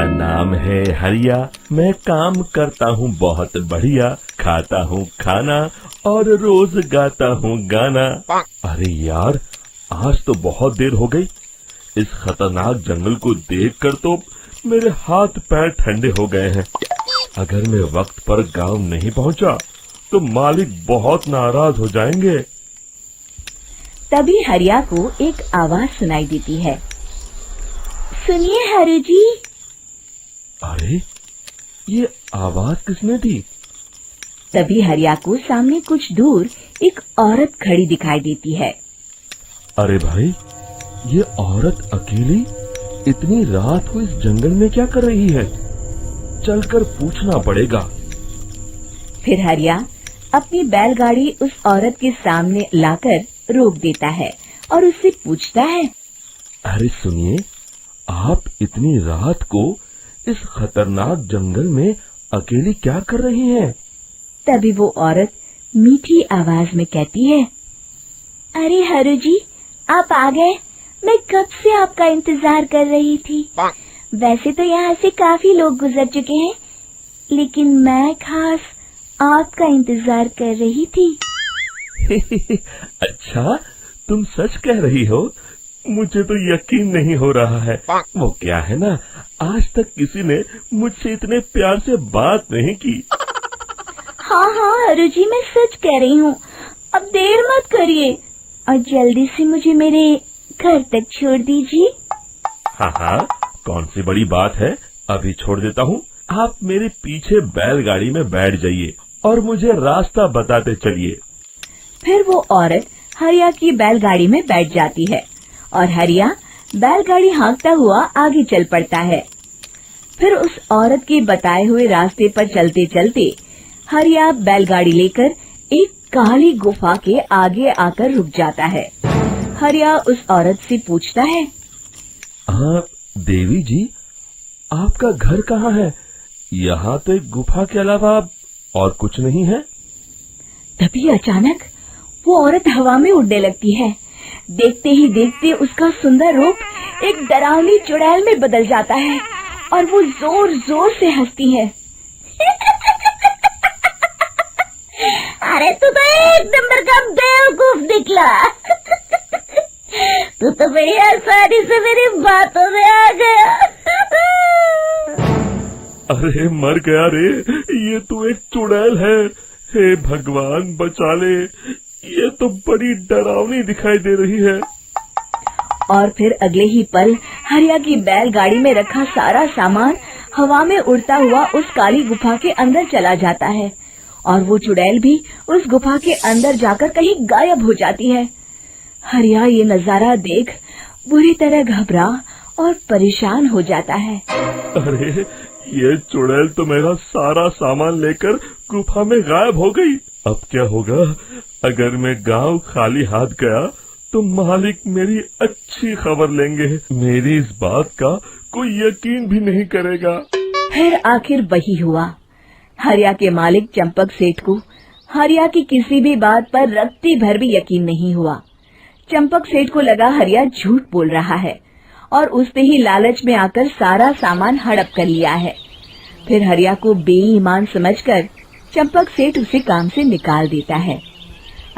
मेरा नाम है हरिया, मैं काम करता हूँ बहुत बढ़िया, खाता हूँ खाना और रोज गाता हूँ गाना। अरे यार, आज तो बहुत देर हो गई। इस खतरनाक जंगल को देखकर तो मेरे हाथ पैर ठंडे हो गए हैं। अगर मैं वक्त पर गांव नहीं पहुंचा तो मालिक बहुत नाराज हो जाएंगे। तभी हरिया को एक आवाज सुनाई देती है। सुनिए हरु जी। अरे, ये आवाज किसने दी? तभी हरिया को सामने कुछ दूर एक औरत खड़ी दिखाई देती है। अरे भाई, ये औरत अकेली इतनी रात को इस जंगल में क्या कर रही है? चलकर पूछना पड़ेगा। फिर हरिया अपनी बैलगाड़ी उस औरत के सामने लाकर रोक देता है और उससे पूछता है। अरे सुनिए, आप इतनी रात को इस खतरनाक जंगल में अकेली क्या कर रही हैं? तभी वो औरत मीठी आवाज में कहती है। अरे हरु जी, आप आ गए। मैं कब से आपका इंतजार कर रही थी। वैसे तो यहाँ से काफी लोग गुजर चुके हैं, लेकिन मैं खास आपका इंतजार कर रही थी। अच्छा, तुम सच कह रही हो? मुझे तो यकीन नहीं हो रहा है। वो क्या है ना, आज तक किसी ने मुझसे इतने प्यार से बात नहीं की। हाँ हाँ हरु जी, मैं सच कह रही हूँ। अब देर मत करिए और जल्दी से मुझे मेरे घर तक छोड़ दीजिए। हाँ हाँ, कौन सी बड़ी बात है, अभी छोड़ देता हूँ। आप मेरे पीछे बैलगाड़ी में बैठ जाइए और मुझे रास्ता बताते चलिए। फिर वो औरत हरिया की बैलगाड़ी में बैठ जाती है और हरिया बैलगाड़ी हाँकता हुआ आगे चल पड़ता है। फिर उस औरत के बताए हुए रास्ते पर चलते चलते हरिया बैलगाड़ी लेकर एक काली गुफा के आगे आकर रुक जाता है। हरिया उस औरत से पूछता है। देवी जी, आपका घर कहाँ है? यहाँ तो एक गुफा के अलावा और कुछ नहीं है। तभी अचानक वो औरत हवा में उड़ने लगती है। देखते ही देखते उसका सुंदर रूप एक डरावनी चुड़ैल में बदल जाता है और वो जोर जोर से हंसती है। अरे तू तो एक नंबर का बेवकूफ निकला। तू तो बड़ी आसानी से मेरी बातों में आ गया। अरे मर गया रे, ये तो एक चुड़ैल है। हे भगवान बचा ले, ये तो बड़ी डरावनी दिखाई दे रही है। और फिर अगले ही पल हरिया की बैलगाड़ी में रखा सारा सामान हवा में उड़ता हुआ उस काली गुफा के अंदर चला जाता है और वो चुड़ैल भी उस गुफा के अंदर जाकर कहीं गायब हो जाती है। हरिया ये नजारा देख बुरी तरह घबरा और परेशान हो जाता है। अरे, ये चुड़ैल तो मेरा सारा सामान लेकर गुफा में गायब हो गई। अब क्या होगा? अगर मैं गांव खाली हाथ गया तो मालिक मेरी अच्छी खबर लेंगे। मेरी इस बात का कोई यकीन भी नहीं करेगा। फिर आखिर वही हुआ। हरिया के मालिक चंपक सेठ को हरिया की किसी भी बात पर रत्ती भर भी यकीन नहीं हुआ। चंपक सेठ को लगा हरिया झूठ बोल रहा है और उसने ही लालच में आकर सारा सामान हड़प कर लिया है। फिर हरिया को बेईमान समझकर चंपक सेठ उसे काम से निकाल देता है।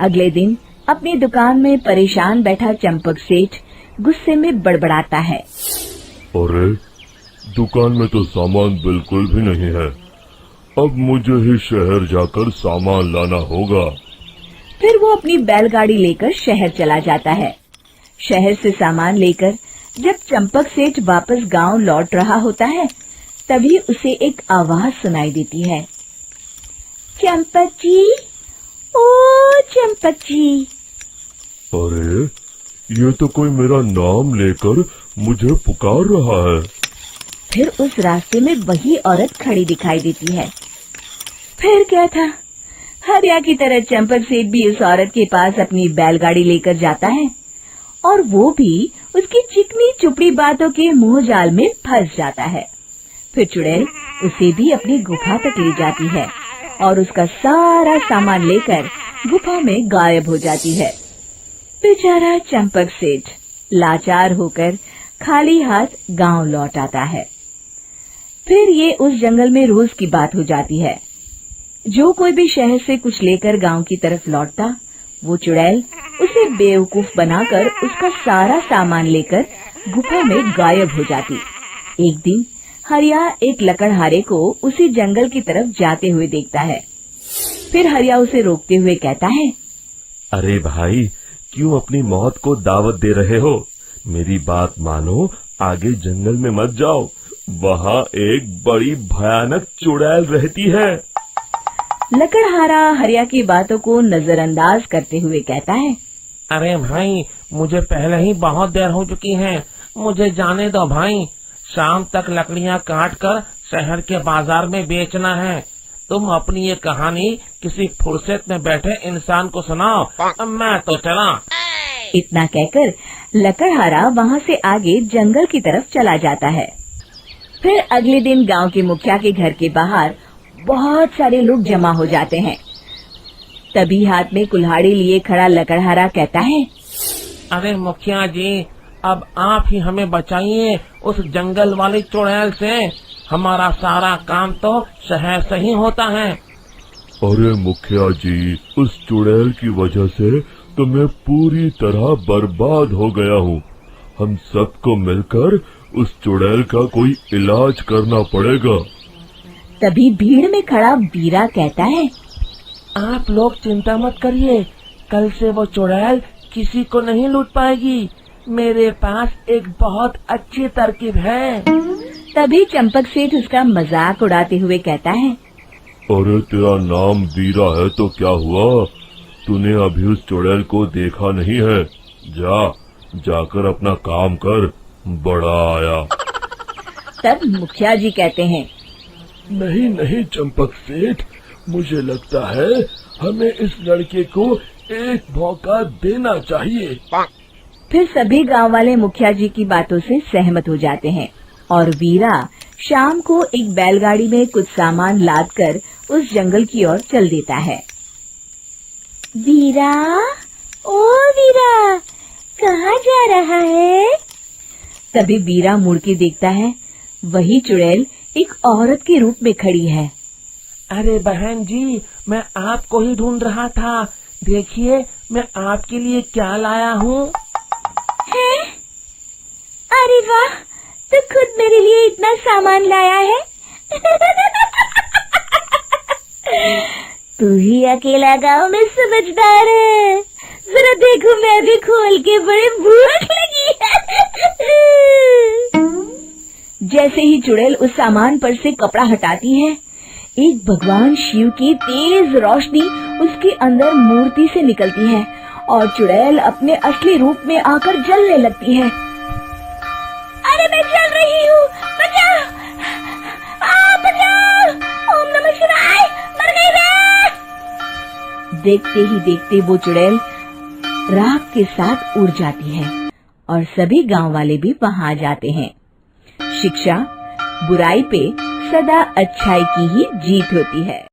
अगले दिन अपनी दुकान में परेशान बैठा चंपक सेठ गुस्से में बड़बड़ाता है। अरे, दुकान में तो सामान बिल्कुल भी नहीं है। अब मुझे ही शहर जाकर सामान लाना होगा। फिर वो अपनी बैलगाड़ी लेकर शहर चला जाता है। शहर से सामान लेकर जब चंपक सेठ वापस गांव लौट रहा होता है, तभी उसे एक आवाज सुनाई देती है। चंपक जी, ओ चंपक जी। अरे, ये तो कोई मेरा नाम लेकर मुझे पुकार रहा है। फिर उस रास्ते में वही औरत खड़ी दिखाई देती है। फिर क्या था, हरिया की तरह चंपक सेठ भी उस औरत के पास अपनी बैलगाड़ी लेकर जाता है और वो भी उसकी चिकनी चुपड़ी बातों के मुंह जाल में फंस जाता है। फिर चुड़ैल उसे भी अपनी गुफा तक ले जाती है और उसका सारा सामान लेकर गुफा में गायब हो जाती है। बेचारा चंपक सेठ लाचार होकर खाली हाथ गांव लौट आता है। फिर ये उस जंगल में रोज की बात हो जाती है। जो कोई भी शहर से कुछ लेकर गांव की तरफ लौटता, वो चुड़ैल उसे बेवकूफ बनाकर उसका सारा सामान लेकर गुफा में गायब हो जाती। एक दिन हरिया एक लकड़हारे को उसी जंगल की तरफ जाते हुए देखता है। फिर हरिया उसे रोकते हुए कहता है, अरे भाई, क्यों अपनी मौत को दावत दे रहे हो? मेरी बात मानो, आगे जंगल में मत जाओ, वहाँ एक बड़ी भयानक चुड़ैल रहती है। लकड़हारा हरिया की बातों को नजरअंदाज करते हुए कहता है, अरे भाई, मुझे पहले ही बहुत देर हो चुकी है, मुझे जाने दो भाई। शाम तक लकड़ियाँ काट कर शहर के बाजार में बेचना है। तुम अपनी ये कहानी किसी फुर्सत में बैठे इंसान को सुनाओ, मैं तो चला। इतना कहकर लकड़हारा वहाँ से आगे जंगल की तरफ चला जाता है। फिर अगले दिन गांव के मुखिया के घर के बाहर बहुत सारे लोग जमा हो जाते हैं। तभी हाथ में कुल्हाड़ी लिए खड़ा लकड़हारा कहता है, अरे मुखिया जी, अब आप ही हमें बचाइए उस जंगल वाली चुड़ैल से। हमारा सारा काम तो शहर से ही होता है। अरे मुखिया जी, उस चुड़ैल की वजह से तो मैं पूरी तरह बर्बाद हो गया हूँ। हम सबको मिलकर उस चुड़ैल का कोई इलाज करना पड़ेगा। तभी भीड़ में खड़ा वीरा कहता है, आप लोग चिंता मत करिए, कल से वो चुड़ैल किसी को नहीं लूट पाएगी। मेरे पास एक बहुत अच्छी तरकीब है। तभी चंपक सेठ उसका मजाक उड़ाते हुए कहता है, अरे तेरा नाम वीरा है तो क्या हुआ? तूने अभी उस चुड़ैल को देखा नहीं है? जाकर अपना काम कर, बड़ा आया। तब मुखिया जी कहते हैं, नहीं चंपक सेठ, मुझे लगता है हमें इस लड़के को एक मौका देना चाहिए। फिर सभी गांव वाले मुखिया जी की बातों से सहमत हो जाते हैं और वीरा शाम को एक बैलगाड़ी में कुछ सामान लादकर उस जंगल की ओर चल देता है। वीरा, ओ वीरा, कहाँ जा रहा है? तभी वीरा मुड़ के देखता है, वही चुड़ैल एक औरत के रूप में खड़ी है। अरे बहन जी, मैं आपको ही ढूंढ रहा था। देखिए, मैं आपके लिए क्या लाया हूँ। अरे वाह, तो खुद मेरे लिए इतना सामान लाया है। तू ही अकेला गांव में समझदार है। जरा देखो, मैं भी खोल के, बड़े भूख लगी है। जैसे ही चुड़ैल उस सामान पर से कपड़ा हटाती है, एक भगवान शिव की तेज रोशनी उसके अंदर मूर्ति से निकलती है और चुड़ैल अपने असली रूप में आकर जलने लगती है। अरे मैं जल रही हूँ, बचाओ! बचाओ! ओम नमः शिवाय, मर गई मैं! देखते ही देखते वो चुड़ैल राख के साथ उड़ जाती है और सभी गांव वाले भी वहां आ जाते हैं। शिक्षा बुराई पे सदा अच्छाई की ही जीत होती है।